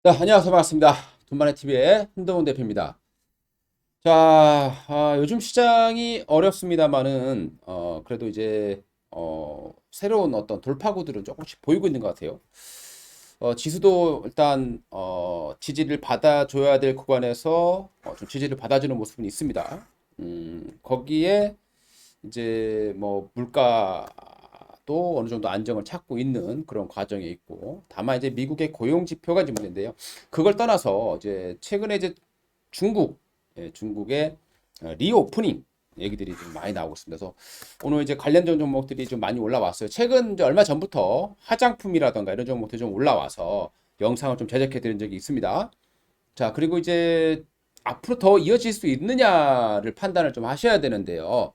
네, 안녕하세요. 반갑습니다. 돈만의 TV의 한동훈 대표입니다. 자, 요즘 시장이 어렵습니다만은, 그래도 이제, 새로운 어떤 돌파구들은 조금씩 보이고 있는 것 같아요. 지수도 일단, 지지를 받아줘야 될 구간에서, 좀 지지를 받아주는 모습은 있습니다. 거기에 이제 뭐 물가도 어느 정도 안정을 찾고 있는 그런 과정에 있고, 다만 이제 미국의 고용 지표가 이제 문제인데요. 그걸 떠나서 이제 최근에 이제 중국, 중국의 리오프닝 얘기들이 좀 많이 나오고 있습니다. 그래서 오늘 이제 관련된 종목들이 좀 많이 올라왔어요. 최근 이제 얼마 전부터 화장품이라던가 이런 종목들이 좀 올라와서 영상을 좀 제작해 드린 적이 있습니다. 자, 그리고 이제 앞으로 더 이어질 수 있느냐를 판단을 좀 하셔야 되는데요.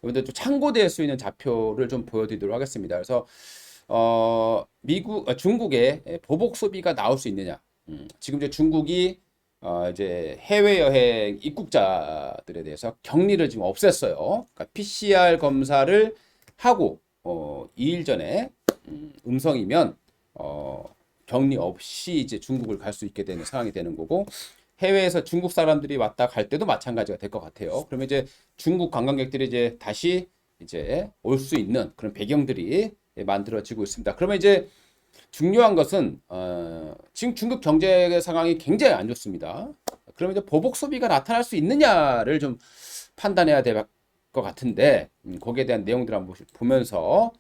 여러분들 좀 참고될 수 있는 좌표를 좀 보여드리도록 하겠습니다. 그래서 중국의 보복 소비가 나올 수 있느냐? 지금 이제 중국이 이제 해외여행 입국자들에 대해서 격리를 지금 없앴어요. 그러니까 PCR 검사를 하고 2일 전에 음성이면 격리 없이 이제 중국을 갈 수 있게 되는 상황이 되는 거고, 해외에서 중국 사람들이 왔다 갈 때도 마찬가지가 될 것 같아요. 그러면 이제 중국 관광객들이 이제 다시 이제 올 수 있는 그런 배경들이 만들어지고 있습니다. 그러면 이제 중요한 것은 지금 중국 경제 상황이 굉장히 안 좋습니다. 그러면 이제 보복 소비가 나타날 수 있느냐를 좀 판단해야 될 것 같은데, 거기에 대한 내용들 한번 보면서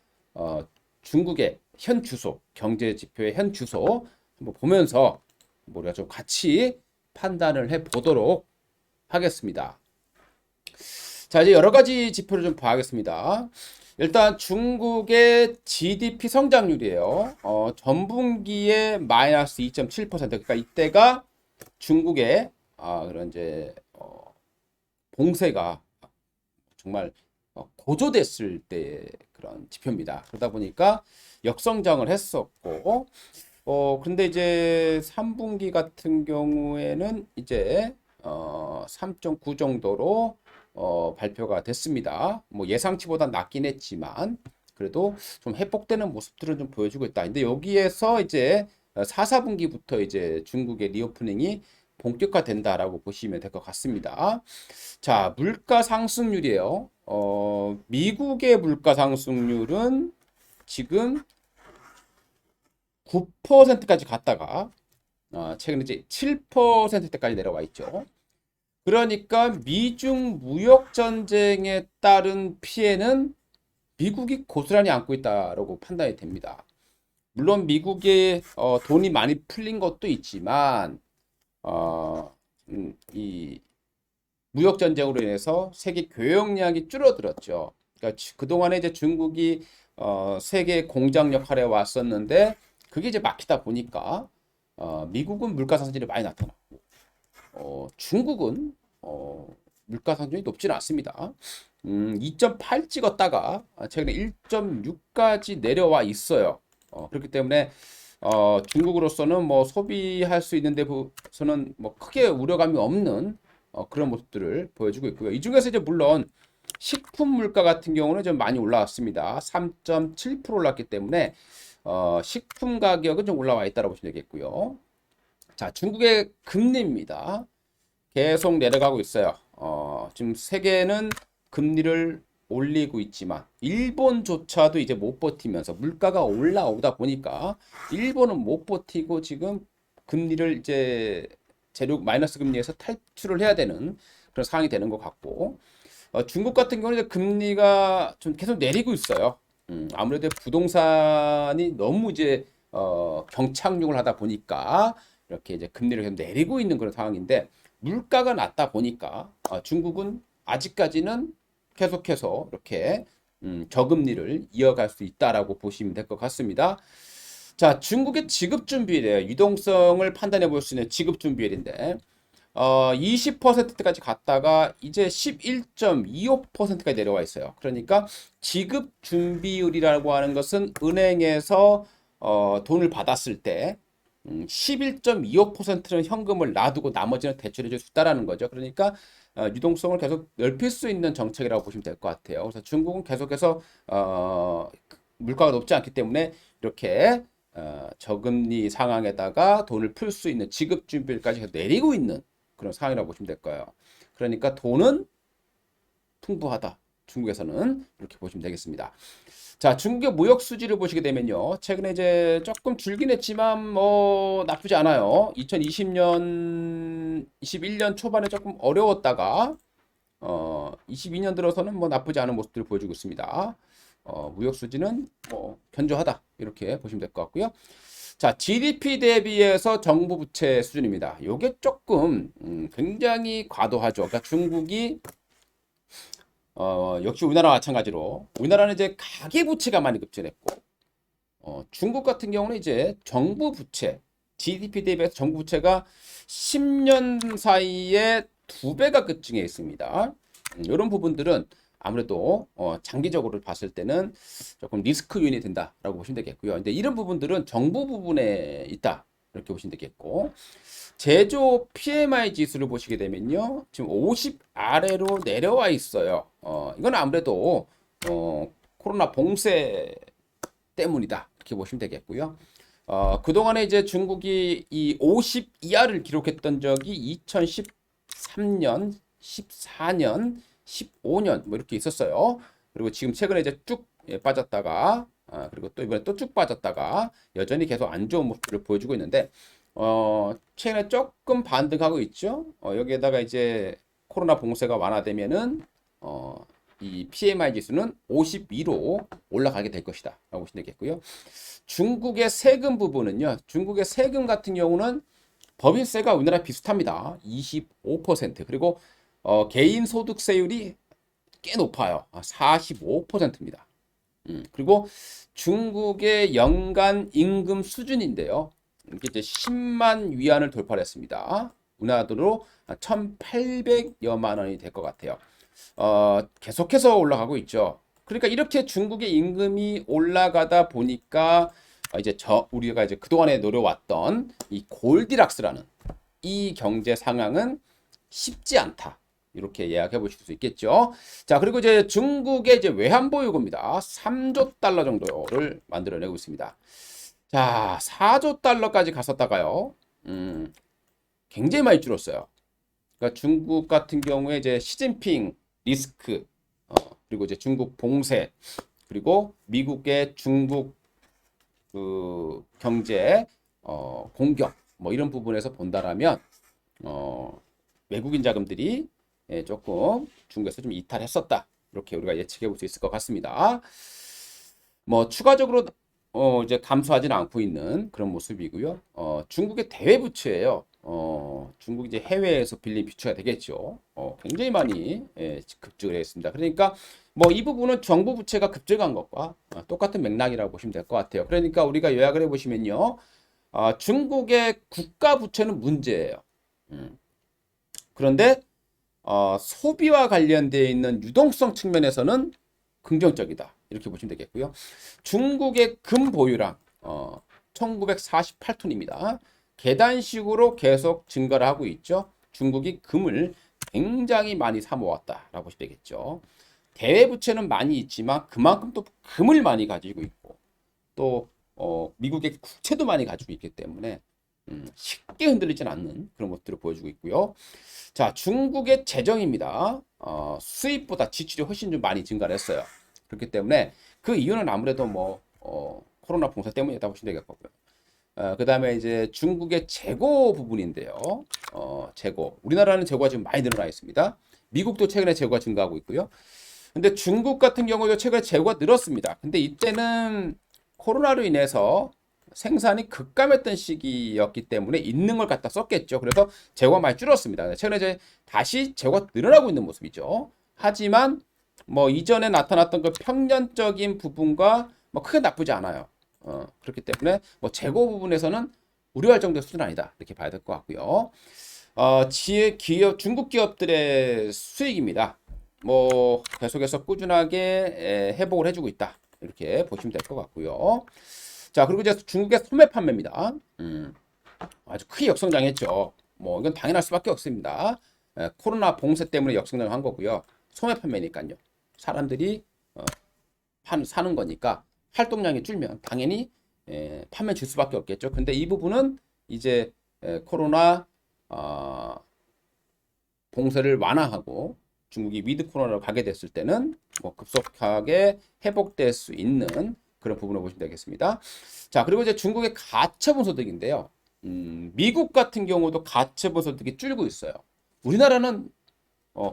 중국의 현 주소, 경제 지표의 현 주소 한번 보면서 우리가 좀 같이 판단을 해 보도록 하겠습니다. 자, 이제 여러 가지 지표를 좀 봐야겠습니다. 일단 중국의 GDP 성장률이에요. 전분기에 마이너스 2.7%. 그러니까 이때가 중국의 그런 이제 봉쇄가 정말 고조됐을 때 그런 지표입니다. 그러다 보니까 역성장을 했었고, 근데 이제 3분기 같은 경우에는 이제 3.9 정도로 발표가 됐습니다. 뭐 예상치보다 낮긴 했지만 그래도 좀 회복되는 모습들을 좀 보여주고 있다. 근데 여기에서 이제 4, 4분기부터 이제 중국의 리오프닝이 본격화된다라고 보시면 될 것 같습니다. 자, 물가 상승률이에요. 미국의 물가 상승률은 지금 9%까지 갔다가 최근에 이제 7%대까지 내려와 있죠. 그러니까 미중 무역 전쟁에 따른 피해는 미국이 고스란히 안고 있다라고 판단이 됩니다. 물론 미국의 돈이 많이 풀린 것도 있지만 이 무역 전쟁으로 인해서 세계 교역량이 줄어들었죠. 그러니까 그동안에 이제 중국이 세계 공장 역할에 왔었는데 그게 이제 막히다 보니까 미국은 물가 상승률이 많이 나타났고 중국은 물가 상승률이 높지는 않습니다. 2.8 찍었다가 최근에 1.6까지 내려와 있어요. 그렇기 때문에 중국으로서는 뭐 소비할 수 있는 데서는 뭐 크게 우려감이 없는 그런 모습들을 보여주고 있고요. 이 중에서 이제 물론 식품 물가 같은 경우는 좀 많이 올라왔습니다. 3.7% 올랐기 때문에 식품 가격은 좀 올라와 있다고 보시면 되겠고요. 자, 중국의 금리입니다. 계속 내려가고 있어요. 지금 세계는 금리를 올리고 있지만 일본조차도 이제 못 버티면서 물가가 올라오다 보니까 일본은 못 버티고 지금 금리를 이제 제로 마이너스 금리에서 탈출을 해야 되는 그런 상황이 되는 것 같고, 중국 같은 경우는 이제 금리가 좀 계속 내리고 있어요. 아무래도 부동산이 너무 이제 경착륙을 하다 보니까 이렇게 이제 금리를 계속 내리고 있는 그런 상황인데, 물가가 낮다 보니까 중국은 아직까지는 계속해서 이렇게 저금리를 이어갈 수 있다라고 보시면 될 것 같습니다. 자, 중국의 지급 준비율이에요. 유동성을 판단해 볼 수 있는 지급 준비율인데 20%까지 갔다가 이제 11.25%까지 내려와 있어요. 그러니까 지급 준비율이라고 하는 것은 은행에서 돈을 받았을 때 11.25%는 현금을 놔두고 나머지는 대출해 줄 수 있다라는 거죠. 그러니까 유동성을 계속 넓힐 수 있는 정책이라고 보시면 될 것 같아요. 그래서 중국은 계속해서 물가가 높지 않기 때문에 이렇게 저금리 상황에다가 돈을 풀 수 있는 지급 준비율까지 내리고 있는 그런 상황이라고 보시면 될 거예요. 그러니까 돈은 풍부하다. 중국에서는 이렇게 보시면 되겠습니다. 자, 중국의 무역 수지를 보시게 되면요. 최근에 이제 조금 줄긴 했지만 뭐 나쁘지 않아요. 2020년, 21년 초반에 조금 어려웠다가 22년 들어서는 뭐 나쁘지 않은 모습들을 보여주고 있습니다. 무역 수지는 뭐 견조하다. 이렇게 보시면 될 것 같고요. 자, GDP 대비해서 정부 부채 수준입니다. 요게 조금 굉장히 과도하죠. 그러니까 중국이 역시 우리나라와 마찬가지로 우리나라는 이제 가계 부채가 많이 급증했고 중국 같은 경우는 이제 정부 부채 GDP 대비해서 정부 부채가 10년 사이에 2배가 급증해 있습니다. 이런 부분들은 아무래도 장기적으로 봤을 때는 조금 리스크 요인이 된다라고 보시면 되겠고요. 근데 이런 부분들은 정부 부분에 있다 이렇게 보시면 되겠고 제조 PMI 지수를 보시게 되면요. 지금 50 아래로 내려와 있어요. 이건 아무래도 코로나 봉쇄 때문이다. 이렇게 보시면 되겠고요. 그동안에 이제 중국이 이 50 이하를 기록했던 적이 2013년, 14년, 15년 뭐 이렇게 있었어요. 그리고 지금 최근에 이제 쭉 빠졌다가 그리고 또 이번에 또 쭉 빠졌다가 여전히 계속 안 좋은 모습을 보여주고 있는데 최근에 조금 반등하고 있죠. 여기에다가 이제 코로나 봉쇄가 완화되면은 이 PMI 지수는 52로 올라가게 될 것이다 라고 보시면 되겠고요. 중국의 세금 부분은요. 중국의 세금 같은 경우는 법인세가 우리나라 비슷합니다. 25%. 그리고 개인 소득세율이 꽤 높아요. 45%입니다. 그리고 중국의 연간 임금 수준인데요. 이게 이제 10만 위안을 돌파했습니다. 우리나라 돈으로 1,800여만 원이 될 것 같아요. 계속해서 올라가고 있죠. 그러니까 이렇게 중국의 임금이 올라가다 보니까 이제 우리가 이제 그동안에 노려왔던 이 골디락스라는 이 경제 상황은 쉽지 않다. 이렇게 예약해 보실 수 있겠죠. 자, 그리고 이제 중국의 이제 외환 보유고입니다. 3조 달러 정도를 만들어내고 있습니다. 자, 4조 달러까지 갔었다가요. 굉장히 많이 줄었어요. 그러니까 중국 같은 경우에 이제 시진핑 리스크, 그리고 이제 중국 봉쇄, 그리고 미국의 중국 그 경제 공격, 뭐 이런 부분에서 본다라면 외국인 자금들이 조금 중국에서 좀 이탈했었다. 이렇게 우리가 예측해 볼 수 있을 것 같습니다. 뭐 추가적으로 이제 감소하지는 않고 있는 그런 모습이고요. 중국의 대외 부채예요. 중국이 이제 해외에서 빌린 부채가 되겠죠. 굉장히 많이 급증을 했습니다. 그러니까 뭐 이 부분은 정부 부채가 급증한 것과 똑같은 맥락이라고 보시면 될 것 같아요. 그러니까 우리가 요약을 해보시면요. 중국의 국가 부채는 문제예요. 그런데 소비와 관련되어 있는 유동성 측면에서는 긍정적이다. 이렇게 보시면 되겠고요. 중국의 금 보유량 1948톤입니다. 계단식으로 계속 증가를 하고 있죠. 중국이 금을 굉장히 많이 사 모았다라고 보시면 되겠죠. 대외 부채는 많이 있지만 그만큼 또 금을 많이 가지고 있고 또 미국의 국채도 많이 가지고 있기 때문에 쉽게 흔들리진 않는 그런 것들을 보여주고 있고요. 자, 중국의 재정입니다. 수입보다 지출이 훨씬 좀 많이 증가를 했어요. 그렇기 때문에 그 이유는 아무래도 뭐 코로나 봉쇄 때문이다 보시면 되겠고요. 그 다음에 이제 중국의 재고 부분인데요. 재고. 우리나라는 재고가 지금 많이 늘어나 있습니다. 미국도 최근에 재고가 증가하고 있고요. 근데 중국 같은 경우도 최근에 재고가 늘었습니다. 근데 이때는 코로나로 인해서 생산이 급감했던 시기였기 때문에 있는 걸 갖다 썼겠죠. 그래서 재고가 많이 줄었습니다. 최근에 이제 다시 재고가 늘어나고 있는 모습이죠. 하지만 뭐 이전에 나타났던 그 평년적인 부분과 뭐 크게 나쁘지 않아요. 그렇기 때문에 뭐 재고 부분에서는 우려할 정도의 수준은 아니다. 이렇게 봐야 될 것 같고요. 중국 기업들의 수익입니다. 뭐 계속해서 꾸준하게 회복을 해주고 있다. 이렇게 보시면 될 것 같고요. 자, 그리고 이제 중국의 소매 판매입니다. 아주 크게 역성장했죠. 뭐 이건 당연할 수밖에 없습니다. 코로나 봉쇄 때문에 역성장한 거고요. 소매 판매니까요. 사람들이 사는 거니까 활동량이 줄면 당연히 판매 줄 수밖에 없겠죠. 근데 이 부분은 이제 코로나 봉쇄를 완화하고 중국이 위드 코로나로 가게 됐을 때는 뭐 급속하게 회복될 수 있는 그런 부분을 보시면 되겠습니다. 자, 그리고 이제 중국의 가처분 소득인데요. 미국 같은 경우도 가처분 소득이 줄고 있어요. 우리나라는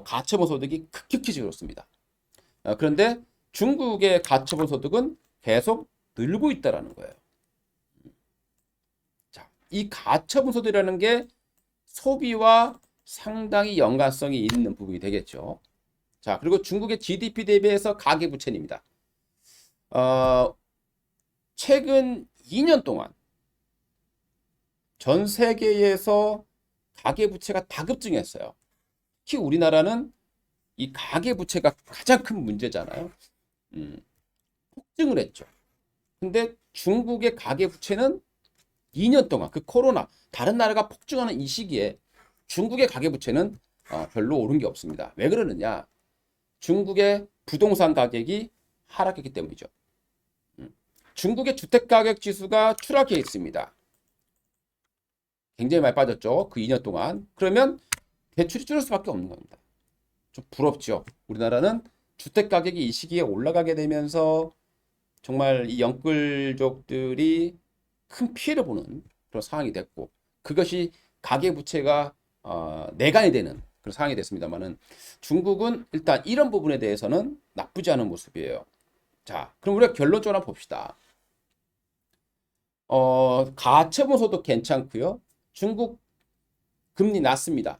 가처분 소득이 급격히 줄었습니다. 그런데 중국의 가처분 소득은 계속 늘고 있다라는 거예요. 자, 이 가처분 소득이라는 게 소비와 상당히 연관성이 있는 부분이 되겠죠. 자, 그리고 중국의 GDP 대비해서 가계부채입니다. 최근 2년 동안 전 세계에서 가계부채가 다급증했어요. 특히 우리나라는 이 가계부채가 가장 큰 문제잖아요. 폭증을 했죠. 근데 중국의 가계부채는 2년 동안 그 코로나 다른 나라가 폭증하는 이 시기에 중국의 가계부채는 별로 오른 게 없습니다. 왜 그러느냐? 중국의 부동산 가격이 하락했기 때문이죠. 중국의 주택가격 지수가 추락해 있습니다. 굉장히 많이 빠졌죠. 그 2년 동안. 그러면 대출이 줄을 수밖에 없는 겁니다. 좀 부럽죠. 우리나라는 주택가격이 이 시기에 올라가게 되면서 정말 이 영끌족들이 큰 피해를 보는 그런 상황이 됐고 그것이 가계부채가 내간이 되는 그런 상황이 됐습니다만은 중국은 일단 이런 부분에 대해서는 나쁘지 않은 모습이에요. 자, 그럼 우리가 결론적으로 한번 봅시다. 가처분 소득 괜찮고요. 중국 금리 낮습니다.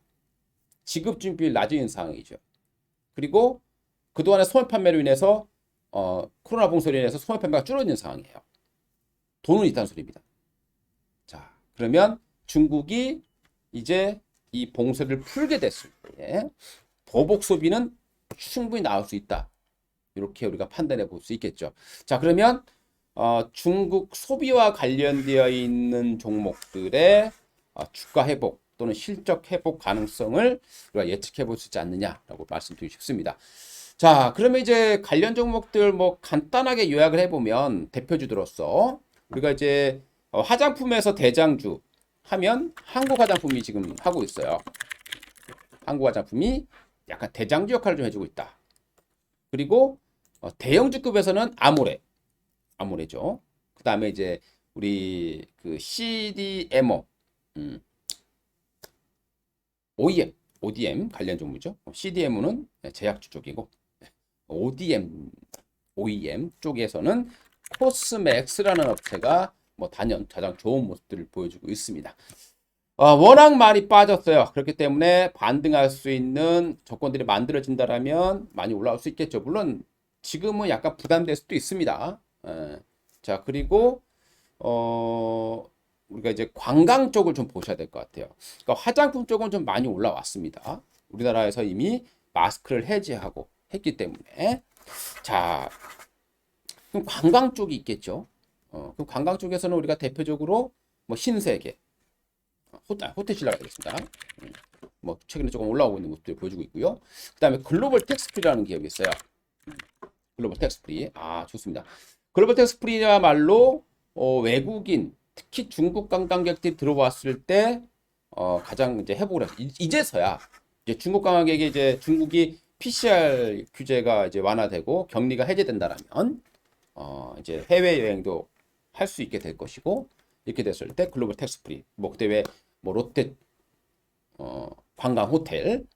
지급 준비율 낮은 상황이죠. 그리고 그동안의 소매 판매로 인해서 코로나 봉쇄로 인해서 소매 판매가 줄어든 상황이에요. 돈은 있다는 소리입니다. 자, 그러면 중국이 이제 이 봉쇄를 풀게 됐을 때 보복 소비는 충분히 나올 수 있다. 이렇게 우리가 판단해 볼 수 있겠죠. 자, 그러면 중국 소비와 관련되어 있는 종목들의 주가 회복 또는 실적 회복 가능성을 우리가 예측해 볼 수 있지 않느냐라고 말씀드리고 싶습니다. 자, 그러면 이제 관련 종목들 뭐 간단하게 요약을 해보면 대표주들로서 우리가 이제 화장품에서 대장주 하면 한국 화장품이 지금 하고 있어요. 한국 화장품이 약간 대장주 역할을 좀 해주고 있다. 그리고 대형주급에서는 아모레죠. 그 다음에 이제 우리 그 CDMO, ODM 관련 종목이죠. CDMO는 제약주 쪽이고 OEM 쪽에서는 코스맥스라는 업체가 뭐 단연 가장 좋은 모습들을 보여주고 있습니다. 워낙 많이 빠졌어요. 그렇기 때문에 반등할 수 있는 조건들이 만들어진다라면 많이 올라올 수 있겠죠. 물론 지금은 약간 부담될 수도 있습니다. 자, 그리고 우리가 이제 관광 쪽을 좀 보셔야 될 것 같아요. 그러니까 화장품 쪽은 좀 많이 올라왔습니다. 우리나라에서 이미 마스크를 해제하고 했기 때문에. 자, 그럼 관광 쪽이 있겠죠. 그럼 관광 쪽에서는 우리가 대표적으로 뭐 신세계, 호텔 신라가 되겠습니다. 뭐 최근에 조금 올라오고 있는 모습들 보여주고 있고요. 그다음에 글로벌 텍스프리라는 기업이 있어요. 글로벌 텍스프리. 좋습니다. 글로벌 텍스프리야말로 외국인 특히 중국 관광객들이 들어왔을 때 가장 이제 회복을 해서 이제서야 이제 중국 관광객이 이제 중국이 PCR 규제가 이제 완화되고 격리가 해제된다라면 이제 해외 여행도 할 수 있게 될 것이고 이렇게 됐을 때 글로벌 텍스프리 뭐 그때 왜 뭐 롯데 관광 호텔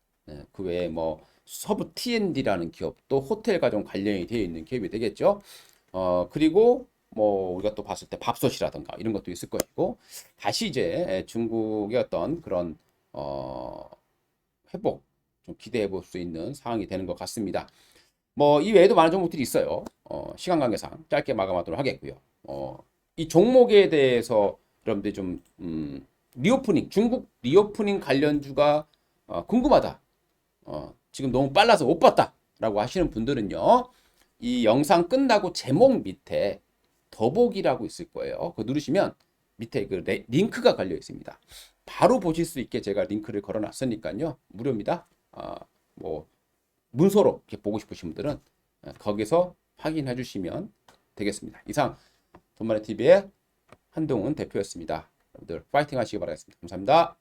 그 외에 뭐 서부 T&D라는 기업도 호텔과 좀 관련이 되어 있는 기업이 되겠죠. 그리고 뭐 우리가 또 봤을 때 밥솥이라든가 이런 것도 있을 것이고 다시 이제 중국의 어떤 그런 회복 좀 기대해 볼 수 있는 상황이 되는 것 같습니다. 뭐 이 외에도 많은 종목들이 있어요. 시간 관계상 짧게 마감하도록 하겠고요. 이 종목에 대해서 여러분들이 좀 리오프닝 중국 리오프닝 관련주가 궁금하다. 지금 너무 빨라서 못 봤다라고 하시는 분들은요. 이 영상 끝나고 제목 밑에 더보기라고 있을 거예요. 그거 누르시면 밑에 그 링크가 걸려 있습니다. 바로 보실 수 있게 제가 링크를 걸어 놨으니까요. 무료입니다. 뭐 문서로 이렇게 보고 싶으신 분들은 거기서 확인해 주시면 되겠습니다. 이상 돈마네 TV의 한동훈 대표였습니다. 여러분들 파이팅 하시기 바라겠습니다. 감사합니다.